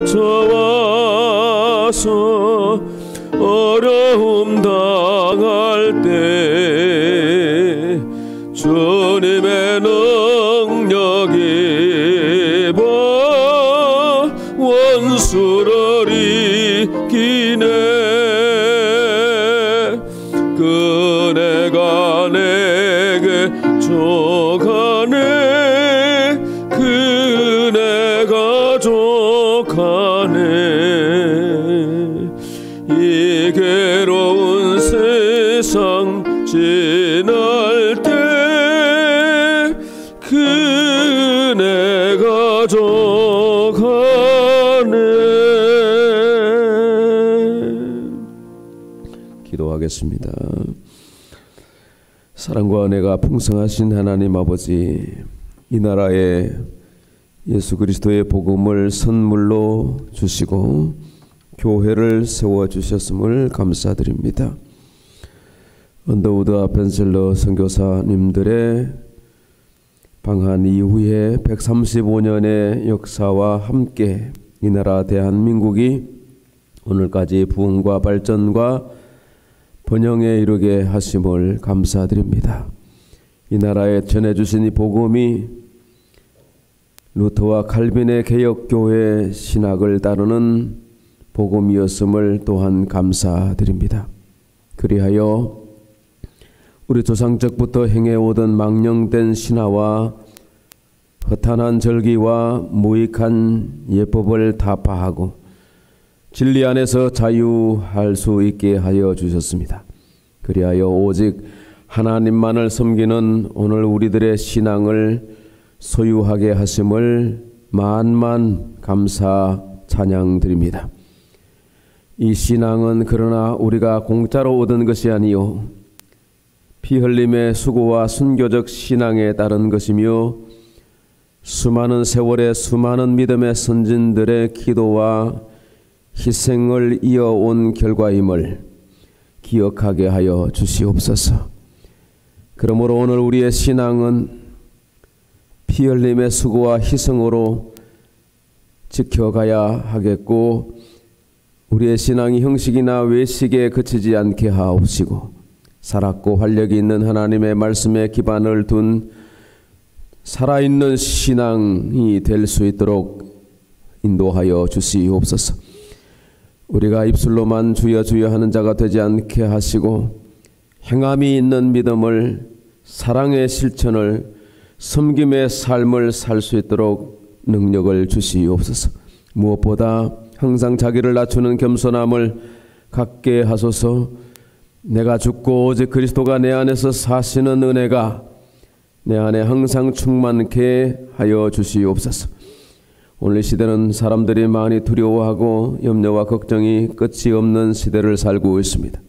저와서 어려움 당할 때 주님의 능력이 입어 원수를 이기네. 그네가 내게 족하네. 그네가 족하네. 이 괴로운 세상 지날 때 그네가 족하네. 기도하겠습니다. 사랑과 은혜가 풍성하신 하나님 아버지, 이 나라에 예수 그리스도의 복음을 선물로 주시고 교회를 세워주셨음을 감사드립니다. 언더우드 아펜셀러 선교사님들의 방한 이후에 135년의 역사와 함께 이 나라 대한민국이 오늘까지 부흥과 발전과 번영에 이르게 하심을 감사드립니다. 이 나라에 전해주신 이 복음이 루터와 칼빈의 개혁교회 신학을 따르는 복음이었음을 또한 감사드립니다. 그리하여 우리 조상적부터 행해오던 망령된 신화와 허탄한 절기와 무익한 예법을 타파하고 진리 안에서 자유할 수 있게 하여 주셨습니다. 그리하여 오직 하나님만을 섬기는 오늘 우리들의 신앙을 소유하게 하심을 만만 감사 찬양드립니다. 이 신앙은 그러나 우리가 공짜로 얻은 것이 아니요 피 흘림의 수고와 순교적 신앙에 따른 것이며 수많은 세월의 수많은 믿음의 선진들의 기도와 희생을 이어온 결과임을 기억하게 하여 주시옵소서. 그러므로 오늘 우리의 신앙은 피 흘림의 수고와 희생으로 지켜가야 하겠고 우리의 신앙이 형식이나 외식에 그치지 않게 하옵시고 살았고 활력이 있는 하나님의 말씀에 기반을 둔 살아있는 신앙이 될 수 있도록 인도하여 주시옵소서. 우리가 입술로만 주여 주여 하는 자가 되지 않게 하시고 행함이 있는 믿음을, 사랑의 실천을, 섬김의 삶을 살 수 있도록 능력을 주시옵소서. 무엇보다 항상 자기를 낮추는 겸손함을 갖게 하소서. 내가 죽고 오직 그리스도가 내 안에서 사시는 은혜가 내 안에 항상 충만케 하여 주시옵소서. 오늘 이 시대는 사람들이 많이 두려워하고 염려와 걱정이 끝이 없는 시대를 살고 있습니다.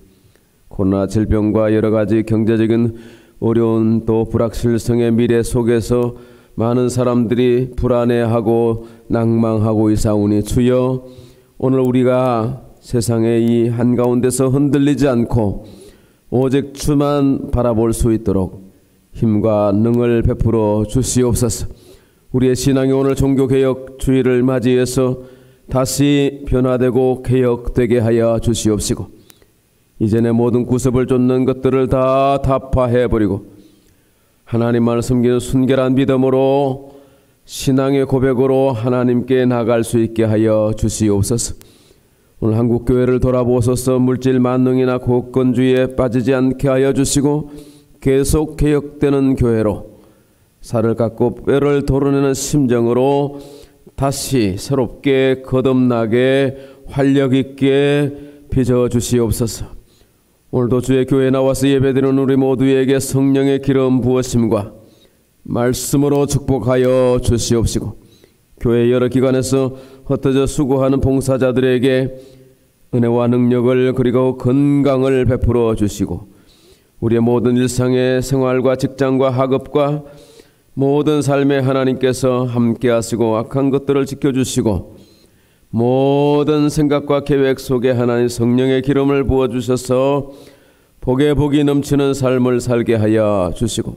코로나 질병과 여러 가지 경제적인 어려운 또 불확실성의 미래 속에서 많은 사람들이 불안해하고 낭망하고 있사오니 주여 오늘 우리가 세상의 이 한가운데서 흔들리지 않고 오직 주만 바라볼 수 있도록 힘과 능을 베풀어 주시옵소서. 우리의 신앙이 오늘 종교개혁 주의를 맞이해서 다시 변화되고 개혁되게 하여 주시옵시고 이전의 모든 구습을 쫓는 것들을 다 타파해버리고 하나님만을 섬기는 순결한 믿음으로 신앙의 고백으로 하나님께 나갈 수 있게 하여 주시옵소서. 오늘 한국교회를 돌아보소서. 물질 만능이나 고건주의에 빠지지 않게 하여 주시고 계속 개혁되는 교회로 살을 깎고 뼈를 도려내는 심정으로 다시 새롭게 거듭나게 활력 있게 빚어 주시옵소서. 오늘도 주의 교회에 나와서 예배드리는 우리 모두에게 성령의 기름 부으심과 말씀으로 축복하여 주시옵시고 교회 여러 기관에서 흩어져 수고하는 봉사자들에게 은혜와 능력을 그리고 건강을 베풀어 주시고 우리의 모든 일상의 생활과 직장과 학업과 모든 삶에 하나님께서 함께 하시고 악한 것들을 지켜주시고 모든 생각과 계획 속에 하나님 성령의 기름을 부어주셔서 복에 복이 넘치는 삶을 살게 하여 주시고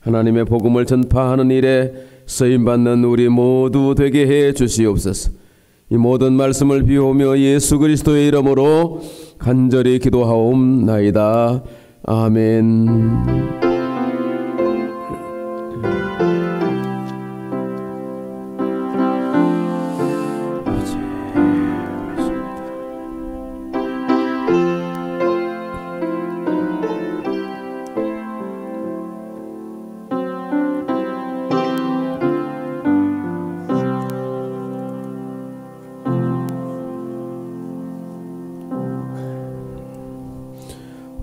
하나님의 복음을 전파하는 일에 쓰임받는 우리 모두 되게 해 주시옵소서. 이 모든 말씀을 비우며 예수 그리스도의 이름으로 간절히 기도하옵나이다. 아멘.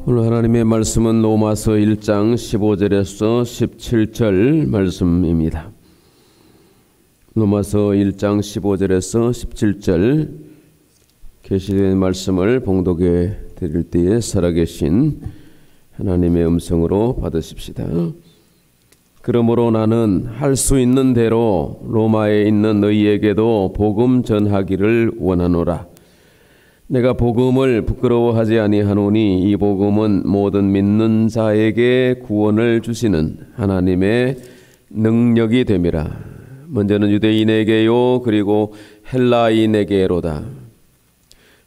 오늘 하나님의 말씀은 로마서 1장 15절에서 17절 말씀입니다. 로마서 1장 15절에서 17절 계시된 말씀을 봉독해 드릴 때에 살아계신 하나님의 음성으로 받으십시다. 그러므로 나는 할 수 있는 대로 로마에 있는 너희에게도 복음 전하기를 원하노라. 내가 복음을 부끄러워하지 아니하노니 이 복음은 모든 믿는 자에게 구원을 주시는 하나님의 능력이 됨이라. 먼저는 유대인에게요 그리고 헬라인에게로다.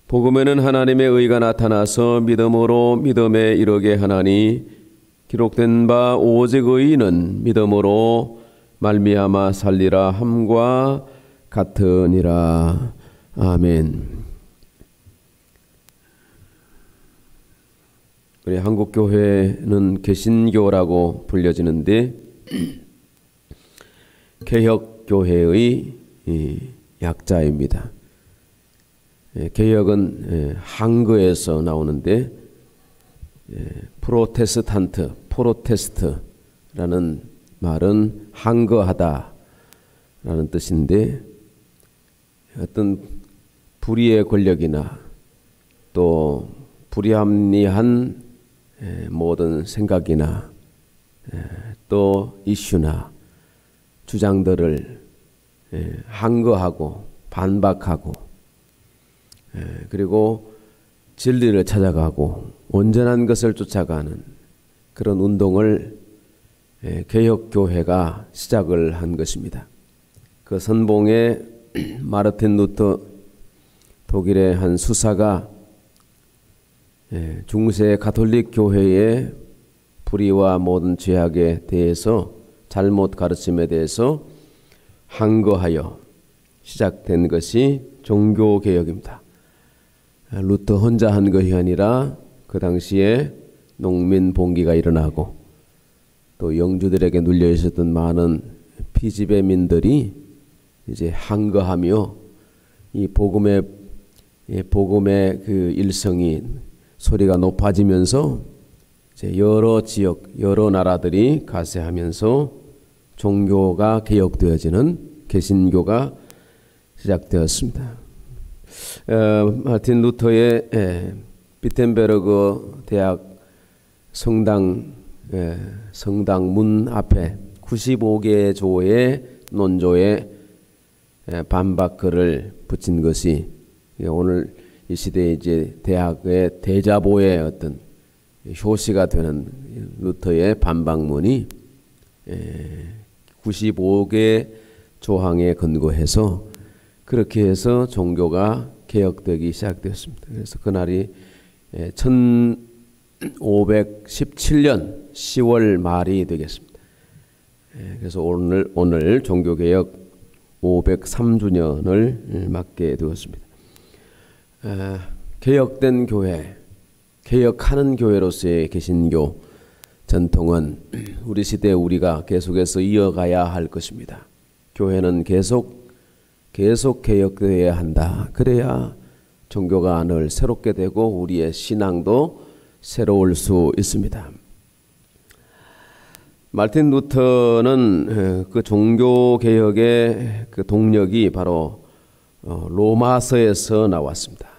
복음에는 하나님의 의가 나타나서 믿음으로 믿음에 이르게 하나니 기록된 바 오직 의인은 믿음으로 말미암아 살리라 함과 같으니라. 아멘. 우리 한국 교회는 개신교라고 불려지는데 개혁 교회의 약자입니다. 개혁은 한글에서 나오는데 프로테스트라는 말은 항거하다라는 뜻인데 어떤 불의의 권력이나 또 불합리한 모든 생각이나 또 이슈나 주장들을 항거하고 반박하고 그리고 진리를 찾아가고 온전한 것을 쫓아가는 그런 운동을 개혁교회가 시작을 한 것입니다. 그 선봉에 마르틴 루터 독일의 한 수사가 중세 가톨릭 교회의 불의와 모든 죄악에 대해서 잘못 가르침에 대해서 항거하여 시작된 것이 종교개혁입니다. 루터 혼자 한 것이 아니라 그 당시에 농민 봉기가 일어나고 또 영주들에게 눌려 있었던 많은 피지배민들이 이제 항거하며 이 복음의 그 일성이 소리가 높아지면서 이제 여러 지역, 여러 나라들이 가세하면서 종교가 개혁되어지는 개신교가 시작되었습니다. 마틴 루터의 비텐베르그 대학 성당 문 앞에 95개의 조의 논조에 반박글을 붙인 것이 오늘 이 시대에 이제 대학의 대자보의 어떤 효시가 되는 루터의 반박문이 95개 조항에 근거해서 그렇게 해서 종교가 개혁되기 시작되었습니다. 그래서 그날이 1517년 10월 말이 되겠습니다. 그래서 오늘 종교개혁 503주년을 맞게 되었습니다. 개혁된 교회, 개혁하는 교회로서의 개신교 전통은 우리 시대에 우리가 계속해서 이어가야 할 것입니다. 교회는 계속 개혁되어야 한다. 그래야 종교가 늘 새롭게 되고 우리의 신앙도 새로울 수 있습니다. 마틴 루터는 그 종교개혁의 그 동력이 바로 로마서에서 나왔습니다.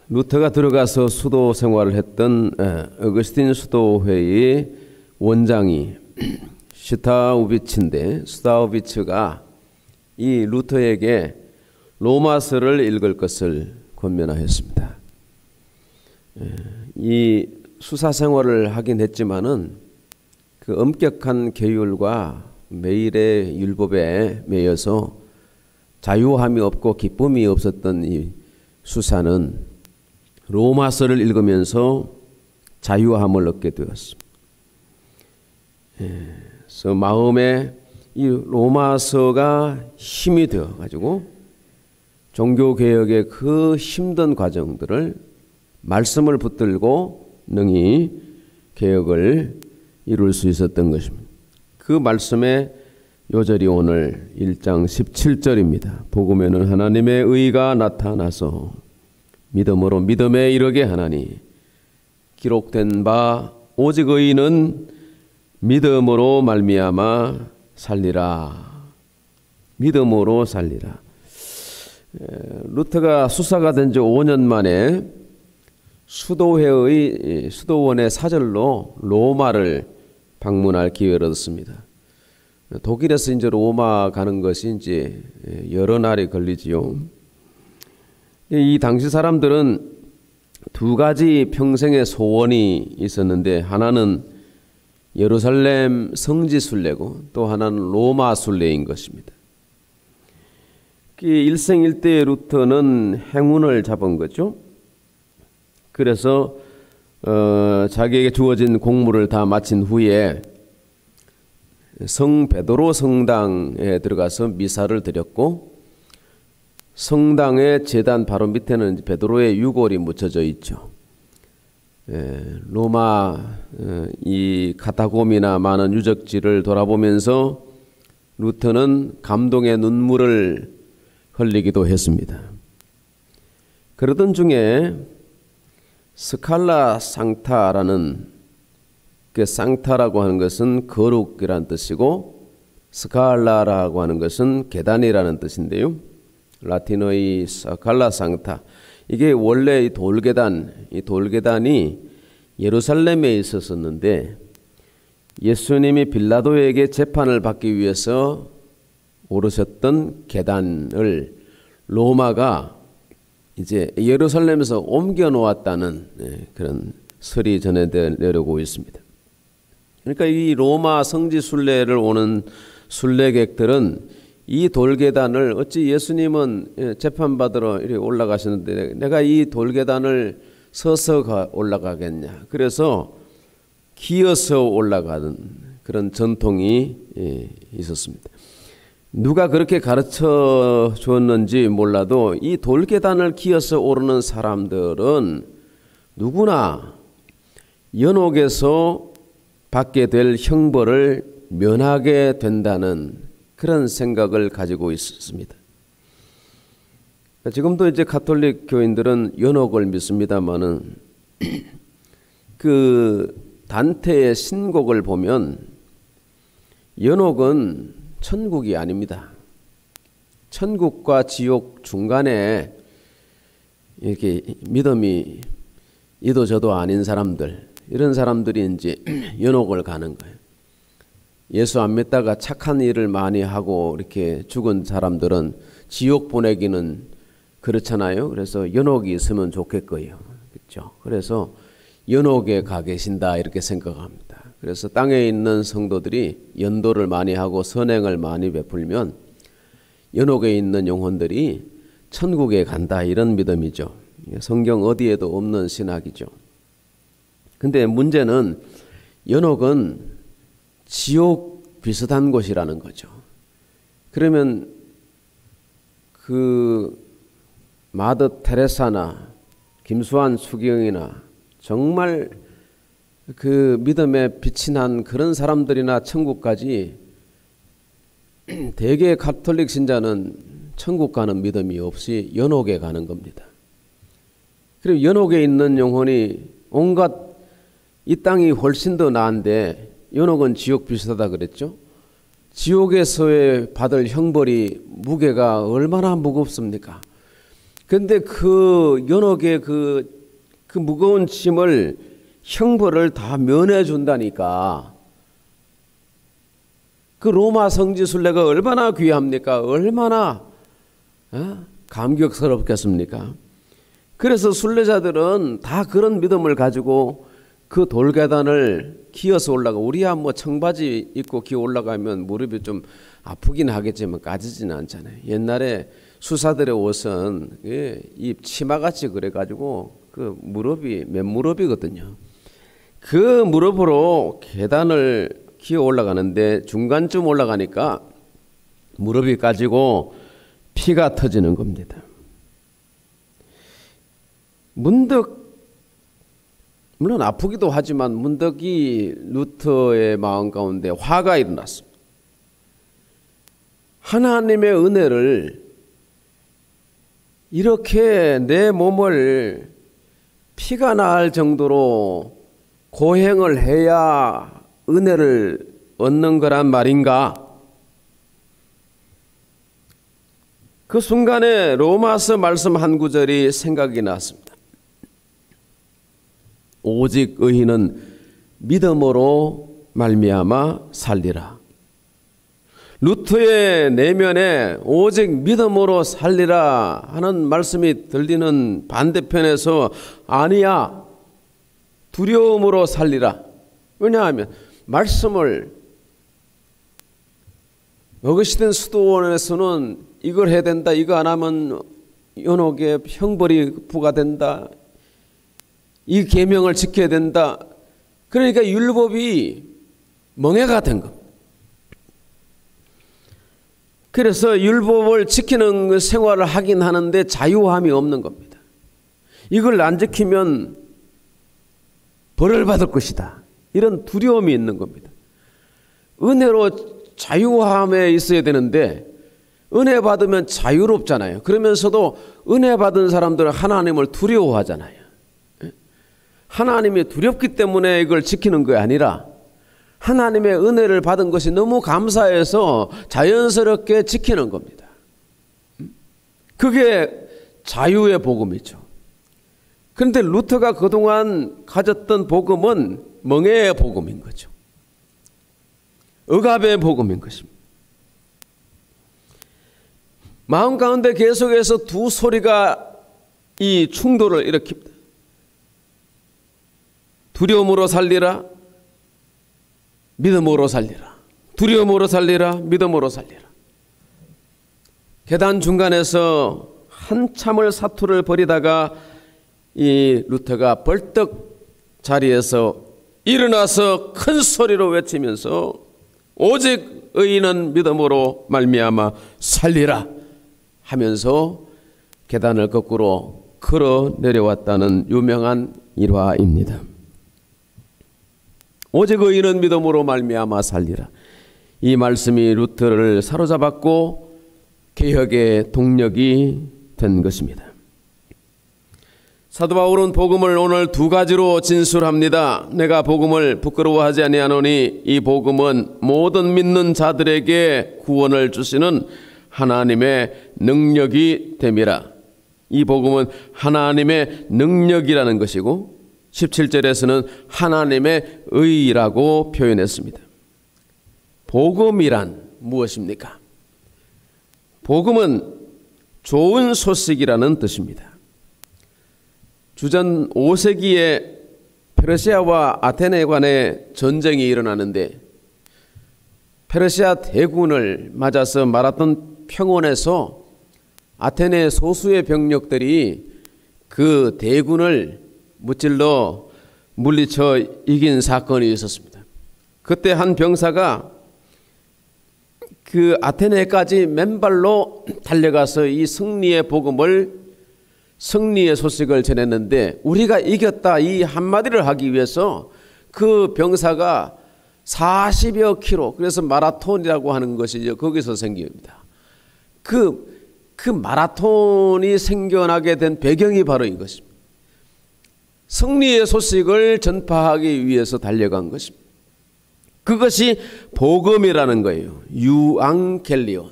루터가 들어가서 수도 생활을 했던 어거스틴 수도회의 원장이 슈타우비츠인데 슈타우비츠가 이 루터에게 로마서를 읽을 것을 권면하였습니다. 이 수사 생활을 하긴 했지만은 그 엄격한 계율과 매일의 율법에 매여서 자유함이 없고 기쁨이 없었던 이 수사는 로마서를 읽으면서 자유함을 얻게 되었습니다. 그래서 마음에 이 로마서가 힘이 되어 가지고 종교개혁의 그 힘든 과정들을 말씀을 붙들고 능히 개혁을 이룰 수 있었던 것입니다. 그 말씀의 요절이 오늘 1장 17절입니다. 복음에는 하나님의 의가 나타나서 믿음으로 믿음에 이르게 하나니 기록된 바 오직 의인은 믿음으로 말미암아 살리라. 믿음으로 살리라. 루터가 수사가 된 지 5년 만에 수도원의 사절로 로마를 방문할 기회를 얻었습니다. 독일에서 이제 로마 가는 것이 이제 여러 날이 걸리지요. 이 당시 사람들은 두 가지 평생의 소원이 있었는데 하나는 예루살렘 성지 순례고 또 하나는 로마 순례인 것입니다. 일생일대의 루터는 행운을 잡은 거죠. 그래서 자기에게 주어진 공무를 다 마친 후에 성 베드로 성당에 들어가서 미사를 드렸고 성당의 제단 바로 밑에는 베드로의 유골이 묻혀져 있죠. 로마 이 카타콤이나 많은 유적지를 돌아보면서 루터는 감동의 눈물을 흘리기도 했습니다. 그러던 중에 스칼라 상타라는 그 상타라고 하는 것은 거룩이라는 뜻이고 스칼라라고 하는 것은 계단이라는 뜻인데요. 라틴어의 스칼라 상타, 이게 원래 이 돌계단이 예루살렘에 있었는데 예수님이 빌라도에게 재판을 받기 위해서 오르셨던 계단을 로마가 이제 예루살렘에서 옮겨 놓았다는 그런 설이 전해내려고 있습니다. 그러니까 이 로마 성지 순례를 오는 순례객들은 이 돌계단을 어찌 예수님은 재판받으러 이렇게 올라가시는데 내가 이 돌계단을 서서 올라가겠냐. 그래서 기어서 올라가는 그런 전통이 있었습니다. 누가 그렇게 가르쳐 줬는지 몰라도 이 돌계단을 기어서 오르는 사람들은 누구나 연옥에서 받게 될 형벌을 면하게 된다는 그런 생각을 가지고 있습니다. 지금도 이제 가톨릭 교인들은 연옥을 믿습니다만은 그 단테의 신곡을 보면 연옥은 천국이 아닙니다. 천국과 지옥 중간에 이렇게 믿음이 이도 저도 아닌 사람들, 이런 사람들이 이제 연옥을 가는 거예요. 예수 안 믿다가 착한 일을 많이 하고 이렇게 죽은 사람들은 지옥 보내기는 그렇잖아요. 그래서 연옥이 있으면 좋겠고요. 그렇죠? 그래서 연옥에 가 계신다 이렇게 생각합니다. 그래서 땅에 있는 성도들이 연도를 많이 하고 선행을 많이 베풀면 연옥에 있는 영혼들이 천국에 간다 이런 믿음이죠. 성경 어디에도 없는 신학이죠. 근데 문제는 연옥은 지옥 비슷한 곳이라는 거죠. 그러면 그 마더 테레사나 김수환 수경이나 정말 그 믿음에 빛이 난 그런 사람들이나 천국까지 대개 가톨릭 신자는 천국 가는 믿음이 없이 연옥에 가는 겁니다. 그리고 연옥에 있는 영혼이 온갖 이 땅이 훨씬 더 나은데 연옥은 지옥 비슷하다 그랬죠. 지옥에서의 받을 형벌이 무게가 얼마나 무겁습니까? 근데 그 연옥의 그 무거운 짐을 형벌을 다 면해 준다니까. 그 로마 성지 순례가 얼마나 귀합니까? 얼마나 감격스럽겠습니까? 그래서 순례자들은 다 그런 믿음을 가지고 그 돌계단을 기어서 올라가, 우리야 뭐 청바지 입고 기어 올라가면 무릎이 좀 아프긴 하겠지만 까지지는 않잖아요. 옛날에 수사들의 옷은 이 치마같이 그래가지고 그 무릎이 맨무릎이거든요. 그 무릎으로 계단을 기어 올라가는데 중간쯤 올라가니까 무릎이 까지고 피가 터지는 겁니다. 문득, 물론 아프기도 하지만 문득 이 루터의 마음 가운데 화가 일어났습니다. 하나님의 은혜를 이렇게 내 몸을 피가 날 정도로 고행을 해야 은혜를 얻는 거란 말인가? 그 순간에 로마서 말씀 한 구절이 생각이 났습니다. 오직 의인은 믿음으로 말미암아 살리라. 루터의 내면에 오직 믿음으로 살리라 하는 말씀이 들리는 반대편에서 아니야, 두려움으로 살리라. 왜냐하면 말씀을 어거스틴 수도원에서는 이걸 해야 된다, 이거 안 하면 연옥에 형벌이 부과된다, 이 계명을 지켜야 된다. 그러니까 율법이 멍해가 된 겁니다. 그래서 율법을 지키는 생활을 하긴 하는데 자유함이 없는 겁니다. 이걸 안 지키면 벌을 받을 것이다, 이런 두려움이 있는 겁니다. 은혜로 자유함에 있어야 되는데 은혜 받으면 자유롭잖아요. 그러면서도 은혜 받은 사람들은 하나님을 두려워하잖아요. 하나님이 두렵기 때문에 이걸 지키는 게 아니라 하나님의 은혜를 받은 것이 너무 감사해서 자연스럽게 지키는 겁니다. 그게 자유의 복음이죠. 그런데 루터가 그동안 가졌던 복음은 멍해의 복음인 거죠. 억압의 복음인 것입니다. 마음 가운데 계속해서 두 소리가 이 충돌을 일으킵니다. 두려움으로 살리라, 믿음으로 살리라. 두려움으로 살리라, 믿음으로 살리라. 계단 중간에서 한참을 사투를 벌이다가 이 루터가 벌떡 자리에서 일어나서 큰 소리로 외치면서 오직 의인은 믿음으로 말미암아 살리라 하면서 계단을 거꾸로 걸어 내려왔다는 유명한 일화입니다. 오직 의인은 믿음으로 말미암아 살리라. 이 말씀이 루터를 사로잡았고 개혁의 동력이 된 것입니다. 사도 바울은 복음을 오늘 두 가지로 진술합니다. 내가 복음을 부끄러워하지 아니하노니 이 복음은 모든 믿는 자들에게 구원을 주시는 하나님의 능력이 됨이라. 이 복음은 하나님의 능력이라는 것이고 17절에서는 하나님의 의라고 표현했습니다. 복음이란 무엇입니까? 복음은 좋은 소식이라는 뜻입니다. 주전 5세기에 페르시아와 아테네 간의 전쟁이 일어나는데 페르시아 대군을 맞아서 마라톤 평원에서 아테네 소수의 병력들이 그 대군을 무찔러 물리쳐 이긴 사건이 있었습니다. 그때 한 병사가 그 아테네까지 맨발로 달려가서 이 승리의 복음을, 승리의 소식을 전했는데 우리가 이겼다 이 한마디를 하기 위해서 그 병사가 40여 킬로, 그래서 마라톤이라고 하는 것이죠. 거기서 생깁니다. 그 마라톤이 생겨나게 된 배경이 바로 이것입니다. 승리의 소식을 전파하기 위해서 달려간 것입니다. 그것이 복음이라는 거예요. 유앙겔리온.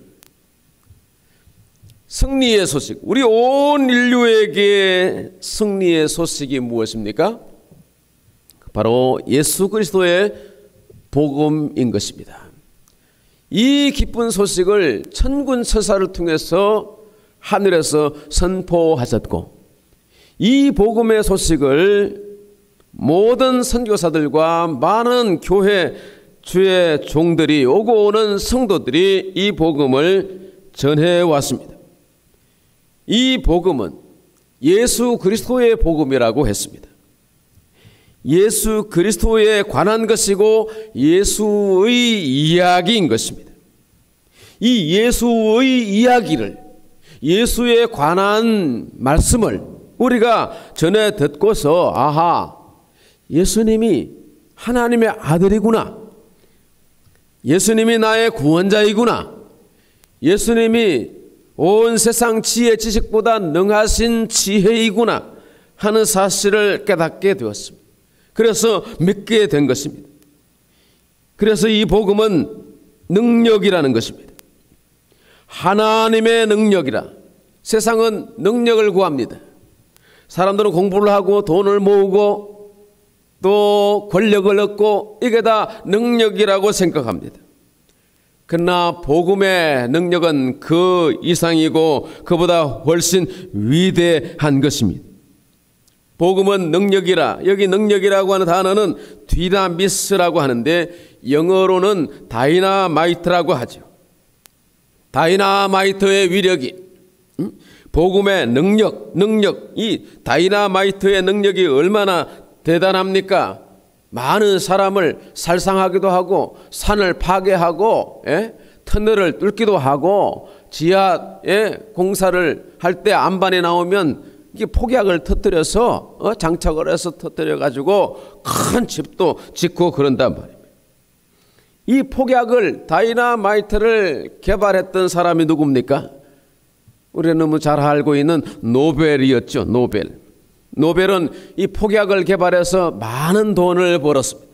승리의 소식. 우리 온 인류에게 승리의 소식이 무엇입니까? 바로 예수 그리스도의 복음인 것입니다. 이 기쁜 소식을 천군 천사를 통해서 하늘에서 선포하셨고 이 복음의 소식을 모든 선교사들과 많은 교회 주의 종들이 오고 오는 성도들이 이 복음을 전해왔습니다. 이 복음은 예수 그리스도의 복음이라고 했습니다. 예수 그리스도에 관한 것이고 예수의 이야기인 것입니다. 이 예수의 이야기를, 예수에 관한 말씀을 우리가 전해 듣고서 아하, 예수님이 하나님의 아들이구나, 예수님이 나의 구원자이구나, 예수님이 온 세상 지혜 지식보다 능하신 지혜이구나 하는 사실을 깨닫게 되었습니다. 그래서 믿게 된 것입니다. 그래서 이 복음은 능력이라는 것입니다. 하나님의 능력이라. 세상은 능력을 구합니다. 사람들은 공부를 하고 돈을 모으고 또 권력을 얻고 이게 다 능력이라고 생각합니다. 그러나 복음의 능력은 그 이상이고 그보다 훨씬 위대한 것입니다. 복음은 능력이라. 여기 능력이라고 하는 단어는 디나미스라고 하는데 영어로는 다이나마이트라고 하죠. 다이나마이트의 위력이, 복음의 능력, 이 다이나마이트의 능력이 얼마나 대단합니까? 많은 사람을 살상하기도 하고 산을 파괴하고 터널을 뚫기도 하고 지하에 공사를 할 때 안반이 나오면 이게 폭약을 터뜨려서 장착을 해서 터뜨려 가지고 큰 집도 짓고 그런단 말입니다. 이 폭약을 다이나마이트를 개발했던 사람이 누굽니까? 우리가 너무 잘 알고 있는 노벨이었죠. 노벨은 이 폭약을 개발해서 많은 돈을 벌었습니다.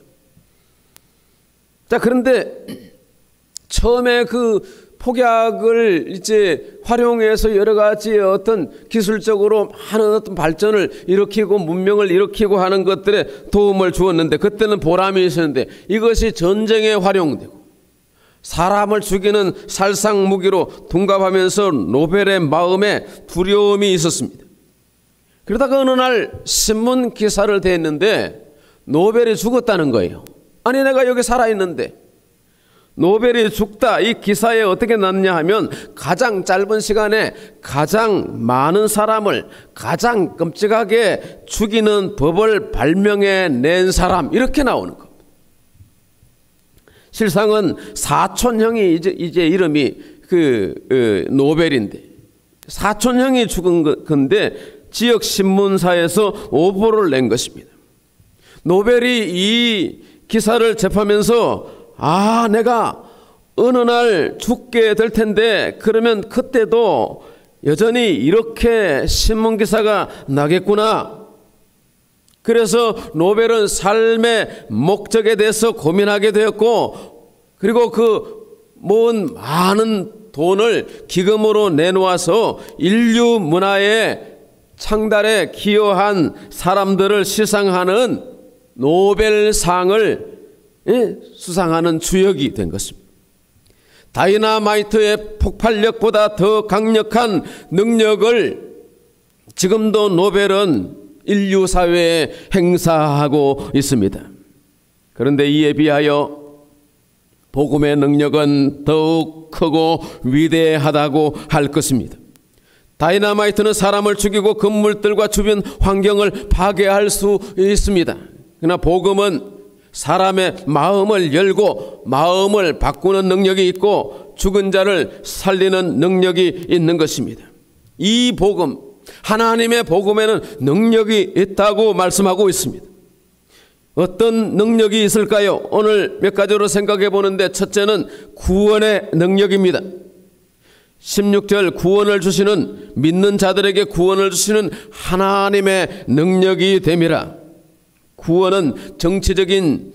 자, 그런데 처음에 그 폭약을 이제 활용해서 여러 가지 어떤 기술적으로 많은 어떤 발전을 일으키고 문명을 일으키고 하는 것들에 도움을 주었는데 그때는 보람이 있었는데 이것이 전쟁에 활용되고 사람을 죽이는 살상 무기로 둔갑하면서 노벨의 마음에 두려움이 있었습니다. 그러다가 어느 날 신문 기사를 댔는데 노벨이 죽었다는 거예요. 아니 내가 여기 살아있는데 노벨이 죽다. 이 기사에 어떻게 났냐 하면 가장 짧은 시간에 가장 많은 사람을 가장 끔찍하게 죽이는 법을 발명해낸 사람 이렇게 나오는 겁니다. 실상은 사촌형이 이제 이름이 노벨인데 사촌형이 죽은 건데 지역 신문사에서 오보를 낸 것입니다. 노벨이 이 기사를 접하면서 내가 어느 날 죽게 될 텐데 그러면 그때도 여전히 이렇게 신문기사가 나겠구나. 그래서 노벨은 삶의 목적에 대해서 고민하게 되었고 그리고 그 모은 많은 돈을 기금으로 내놓아서 인류 문화의 창달에 기여한 사람들을 시상하는 노벨상을 수상하는 주역이 된 것입니다. 다이나마이트의 폭발력보다 더 강력한 능력을 지금도 노벨은 인류 사회에 행사하고 있습니다. 그런데 이에 비하여 복음의 능력은 더욱 크고 위대하다고 할 것입니다. 다이나마이트는 사람을 죽이고 건물들과 주변 환경을 파괴할 수 있습니다. 그러나 복음은 사람의 마음을 열고 마음을 바꾸는 능력이 있고 죽은 자를 살리는 능력이 있는 것입니다. 이 복음, 하나님의 복음에는 능력이 있다고 말씀하고 있습니다. 어떤 능력이 있을까요? 오늘 몇 가지로 생각해 보는데 첫째는 구원의 능력입니다. 16절 구원을 주시는 믿는 자들에게 구원을 주시는 하나님의 능력이 됨이라. 구원은 정치적인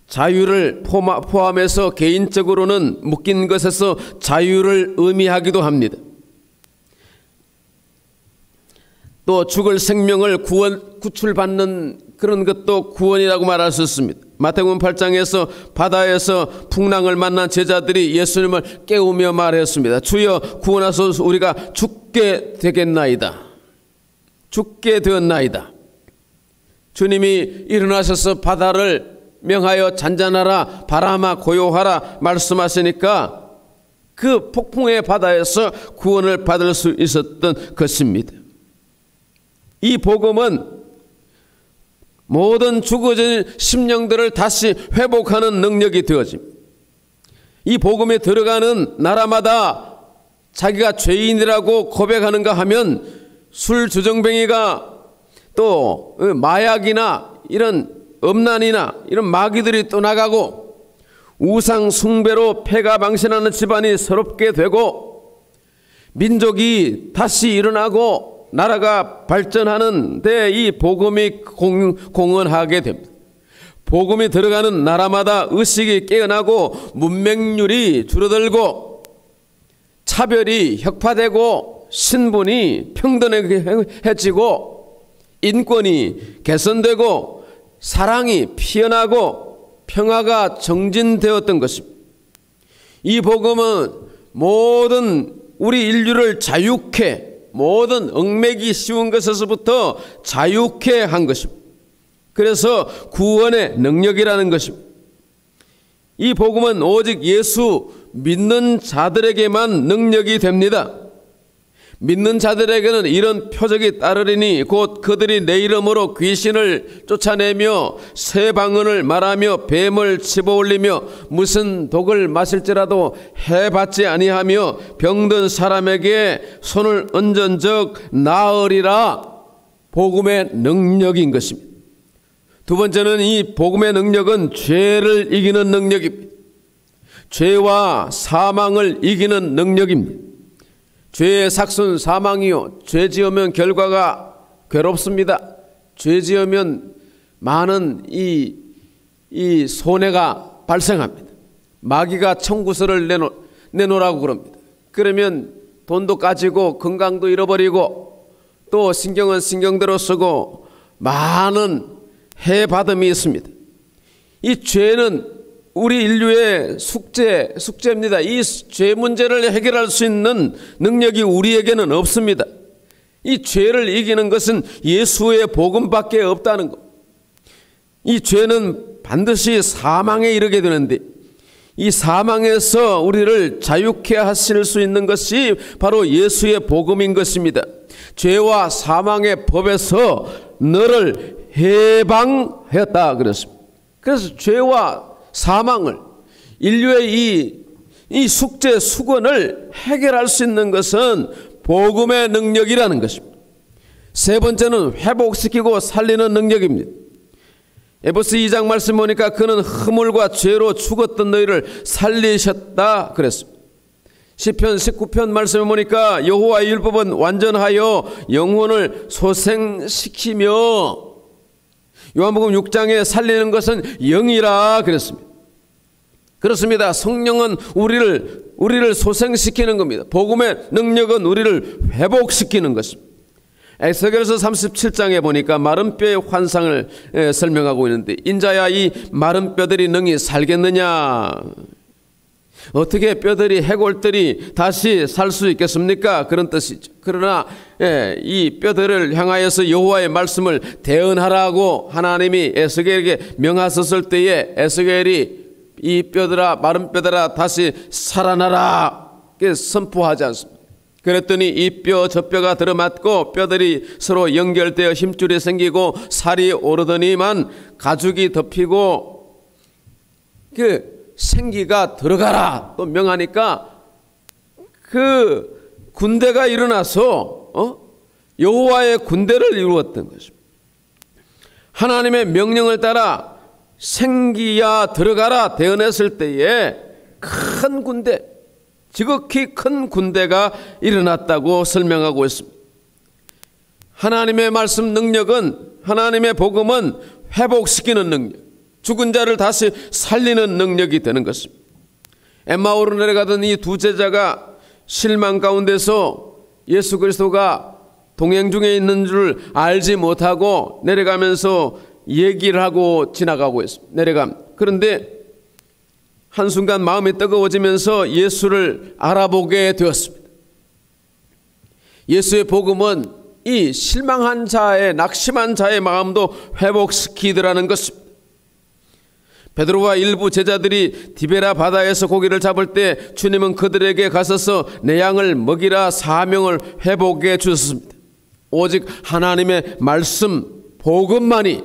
자유를 포함해서 개인적으로는 묶인 것에서 자유를 의미하기도 합니다. 또 죽을 생명을 구출받는 그런 것도 구원이라고 말할 수 있습니다. 마태복음 8장에서 바다에서 풍랑을 만난 제자들이 예수님을 깨우며 말했습니다. 주여 구원하소서 우리가 죽게 되겠나이다. 죽게 되었나이다. 주님이 일어나셔서 바다를 명하여 잔잔하라, 바람아 고요하라 말씀하시니까 그 폭풍의 바다에서 구원을 받을 수 있었던 것입니다. 이 복음은 모든 죽어진 심령들을 다시 회복하는 능력이 되어집니다. 이 복음에 들어가는 나라마다 자기가 죄인이라고 고백하는가 하면 술 주정뱅이가 또 마약이나 이런 음란이나 이런 마귀들이 떠나가고 우상 숭배로 패가 망신하는 집안이 새롭게 되고 민족이 다시 일어나고 나라가 발전하는 데 이 복음이 공헌하게 됩니다. 복음이 들어가는 나라마다 의식이 깨어나고 문맹률이 줄어들고 차별이 혁파되고 신분이 평등해지고 인권이 개선되고 사랑이 피어나고 평화가 정진되었던 것입니다. 이 복음은 모든 우리 인류를 자유케, 모든 얽매기 씌운 것에서부터 자유케 한 것입니다. 그래서 구원의 능력이라는 것입니다. 이 복음은 오직 예수 믿는 자들에게만 능력이 됩니다. 믿는 자들에게는 이런 표적이 따르리니 곧 그들이 내 이름으로 귀신을 쫓아내며 새 방언을 말하며 뱀을 집어올리며 무슨 독을 마실지라도 해받지 아니하며 병든 사람에게 손을 얹은 적 나으리라. 복음의 능력인 것입니다. 두 번째는 이 복음의 능력은 죄를 이기는 능력입니다. 죄와 사망을 이기는 능력입니다. 죄의 삭은 사망이요, 죄 지으면 결과가 괴롭습니다. 죄 지으면 많은 이 손해가 발생합니다. 마귀가 청구서를 내놓으라고 그럽니다. 그러면 돈도 까지고 건강도 잃어버리고 또 신경은 신경대로 쓰고 많은 해받음이 있습니다. 이 죄는 우리 인류의 숙제입니다. 이 죄 문제를 해결할 수 있는 능력이 우리에게는 없습니다. 이 죄를 이기는 것은 예수의 복음밖에 없다는 것. 이 죄는 반드시 사망에 이르게 되는데 이 사망에서 우리를 자유케 하실 수 있는 것이 바로 예수의 복음인 것입니다. 죄와 사망의 법에서 너를 해방하였다 그랬습니다. 그래서 죄와 사망을, 인류의 이 숙제 수건을 해결할 수 있는 것은 복음의 능력이라는 것입니다. 세 번째는 회복시키고 살리는 능력입니다. 에베소 2장 말씀 보니까 그는 허물과 죄로 죽었던 너희를 살리셨다 그랬습니다. 시편 19편 말씀을 보니까 여호와의 율법은 완전하여 영혼을 소생시키며 요한복음 6장에 살리는 것은 영이라 그랬습니다. 그렇습니다. 성령은 우리를 소생시키는 겁니다. 복음의 능력은 우리를 회복시키는 것입니다. 에스겔서 37장에 보니까 마른 뼈의 환상을 설명하고 있는데 인자야 이 마른 뼈들이 능히 살겠느냐, 어떻게 뼈들이 해골들이 다시 살 수 있겠습니까? 그런 뜻이죠. 그러나 이 뼈들을 향하여서 여호와의 말씀을 대언하라고 하나님이 에스겔에게 명하셨을 때에 에스겔이 이 뼈들아 마른 뼈들아 다시 살아나라 선포하지 않습니다. 그랬더니 이 뼈 저 뼈가 들어맞고 뼈들이 서로 연결되어 힘줄이 생기고 살이 오르더니만 가죽이 덮이고 생기가 들어가라 또 명하니까 그 군대가 일어나서 여호와의 군대를 이루었던 것입니다. 하나님의 명령을 따라 생기야 들어가라 대언했을 때에 큰 군대, 지극히 큰 군대가 일어났다고 설명하고 있습니다. 하나님의 말씀 능력은, 하나님의 복음은 회복시키는 능력, 죽은 자를 다시 살리는 능력이 되는 것입니다. 엠마오로 내려가던 이 두 제자가 실망 가운데서 예수 그리스도가 동행 중에 있는 줄 알지 못하고 내려가면서 얘기를 하고 지나가고 있습니다. 그런데 한순간 마음이 뜨거워지면서 예수를 알아보게 되었습니다. 예수의 복음은 이 실망한 자의, 낙심한 자의 마음도 회복시키더라는 것입니다. 베드로와 일부 제자들이 디베라 바다에서 고기를 잡을 때 주님은 그들에게 가셔서 내 양을 먹이라 사명을 회복해 주셨습니다. 오직 하나님의 말씀, 복음만이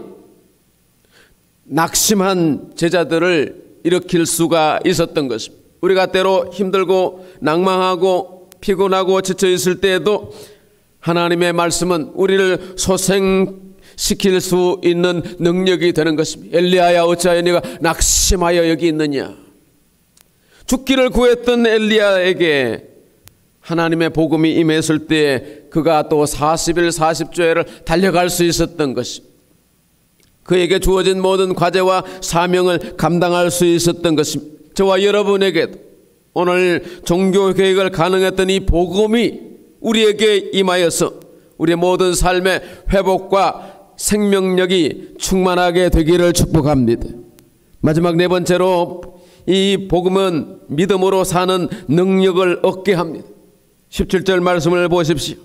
낙심한 제자들을 일으킬 수가 있었던 것입니다. 우리가 때로 힘들고 낭망하고 피곤하고 지쳐 있을 때에도 하나님의 말씀은 우리를 소생시킬 수 있는 능력이 되는 것입니다. 엘리야야 어찌하여 네가 낙심하여 여기 있느냐. 죽기를 구했던 엘리야에게 하나님의 복음이 임했을 때 그가 또 40일 40조를 달려갈 수 있었던 것입니다. 그에게 주어진 모든 과제와 사명을 감당할 수 있었던 것입니다. 저와 여러분에게도 오늘 종교개혁을 가능했던 이 복음이 우리에게 임하여서 우리의 모든 삶의 회복과 생명력이 충만하게 되기를 축복합니다. 마지막 네 번째로 이 복음은 믿음으로 사는 능력을 얻게 합니다. 17절 말씀을 보십시오.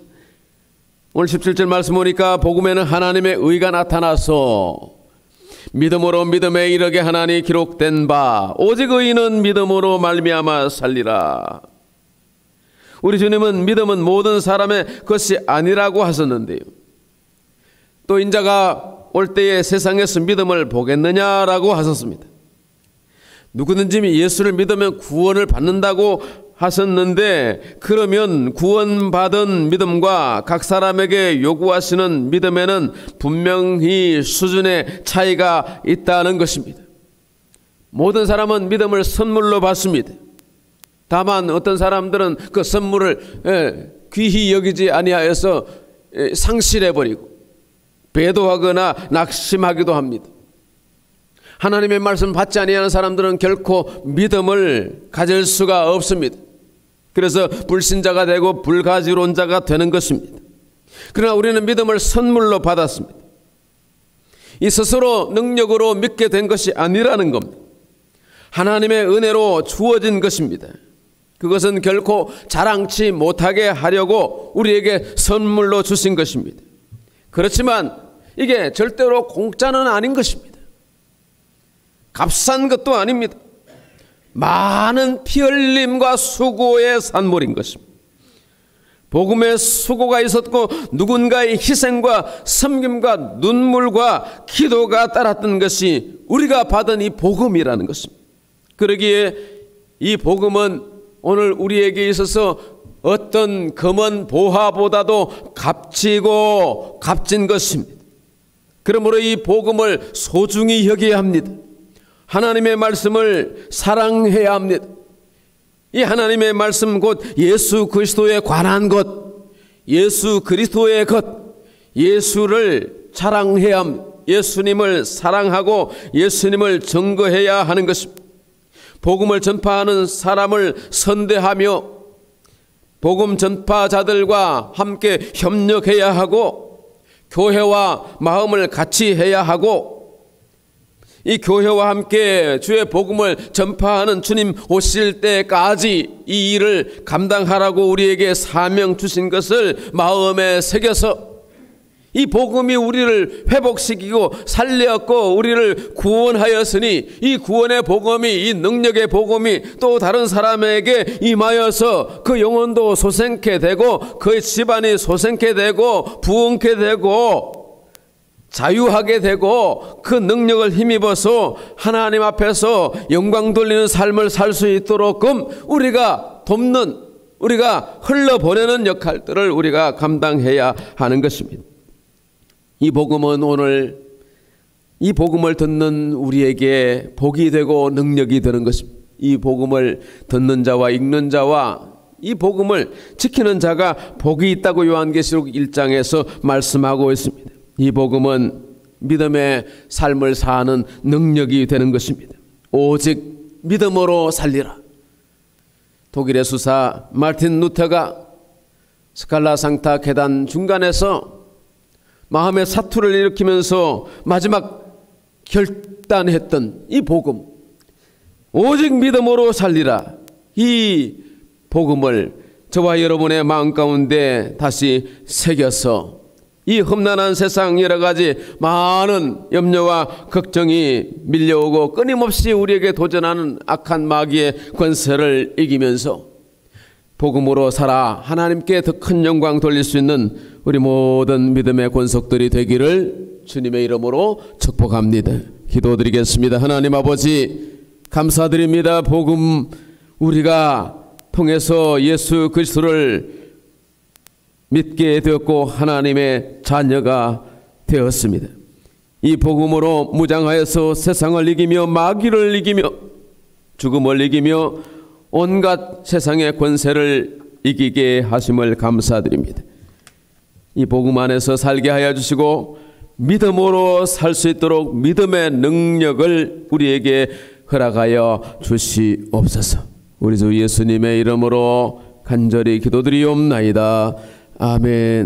오늘 17절 말씀 보니까 복음에는 하나님의 의가 나타나서 믿음으로 믿음에 이르게 하나니 기록된 바 오직 의인은 믿음으로 말미암아 살리라. 우리 주님은 믿음은 모든 사람의 것이 아니라고 하셨는데요, 또 인자가 올 때에 세상에서 믿음을 보겠느냐라고 하셨습니다. 누구든지 예수를 믿으면 구원을 받는다고 하셨는데, 그러면 구원받은 믿음과 각 사람에게 요구하시는 믿음에는 분명히 수준의 차이가 있다는 것입니다. 모든 사람은 믿음을 선물로 받습니다. 다만 어떤 사람들은 그 선물을 귀히 여기지 아니하여서 상실해버리고 배도하거나 낙심하기도 합니다. 하나님의 말씀 받지 아니하는 사람들은 결코 믿음을 가질 수가 없습니다. 그래서 불신자가 되고 불가지론자가 되는 것입니다. 그러나 우리는 믿음을 선물로 받았습니다. 이 스스로 능력으로 믿게 된 것이 아니라는 겁니다. 하나님의 은혜로 주어진 것입니다. 그것은 결코 자랑치 못하게 하려고 우리에게 선물로 주신 것입니다. 그렇지만 이게 절대로 공짜는 아닌 것입니다. 값싼 것도 아닙니다. 많은 피 흘림과 수고의 산물인 것입니다. 복음의 수고가 있었고 누군가의 희생과 섬김과 눈물과 기도가 따랐던 것이 우리가 받은 이 복음이라는 것입니다. 그러기에 이 복음은 오늘 우리에게 있어서 어떤 금은 보화보다도 값지고 값진 것입니다. 그러므로 이 복음을 소중히 여겨야 합니다. 하나님의 말씀을 사랑해야 합니다. 이 하나님의 말씀 곧 예수 그리스도에 관한 것, 예수 그리스도의 것, 예수를 자랑해야 합니다. 예수님을 사랑하고 예수님을 증거해야 하는 것입니다. 복음을 전파하는 사람을 선대하며 복음 전파자들과 함께 협력해야 하고 교회와 마음을 같이 해야 하고 이 교회와 함께 주의 복음을 전파하는 주님 오실 때까지 이 일을 감당하라고 우리에게 사명 주신 것을 마음에 새겨서 이 복음이 우리를 회복시키고 살렸고 우리를 구원하였으니 이 구원의 복음이, 이 능력의 복음이 또 다른 사람에게 임하여서 그 영혼도 소생케 되고 그의 집안이 소생케 되고 부흥케 되고 자유하게 되고 그 능력을 힘입어서 하나님 앞에서 영광 돌리는 삶을 살 수 있도록끔 우리가 돕는, 우리가 흘러보내는 역할들을 우리가 감당해야 하는 것입니다. 이 복음은 오늘 이 복음을 듣는 우리에게 복이 되고 능력이 되는 것입니다. 이 복음을 듣는 자와 읽는 자와 이 복음을 지키는 자가 복이 있다고 요한계시록 1장에서 말씀하고 있습니다. 이 복음은 믿음의 삶을 사는 능력이 되는 것입니다. 오직 믿음으로 살리라. 독일의 수사 마르틴 루터가 스칼라 상타 계단 중간에서 마음의 사투를 일으키면서 마지막 결단했던 이 복음, 오직 믿음으로 살리라. 이 복음을 저와 여러분의 마음 가운데 다시 새겨서 이 험난한 세상 여러 가지 많은 염려와 걱정이 밀려오고 끊임없이 우리에게 도전하는 악한 마귀의 권세를 이기면서 복음으로 살아 하나님께 더 큰 영광 돌릴 수 있는 우리 모든 믿음의 권속들이 되기를 주님의 이름으로 축복합니다. 기도드리겠습니다. 하나님 아버지 감사드립니다. 복음 우리가 통해서 예수 그리스도를 믿게 되었고 하나님의 자녀가 되었습니다. 이 복음으로 무장하여서 세상을 이기며 마귀를 이기며 죽음을 이기며 온갖 세상의 권세를 이기게 하심을 감사드립니다. 이 복음 안에서 살게 하여 주시고 믿음으로 살 수 있도록 믿음의 능력을 우리에게 허락하여 주시옵소서. 우리 주 예수님의 이름으로 간절히 기도드리옵나이다. 아멘.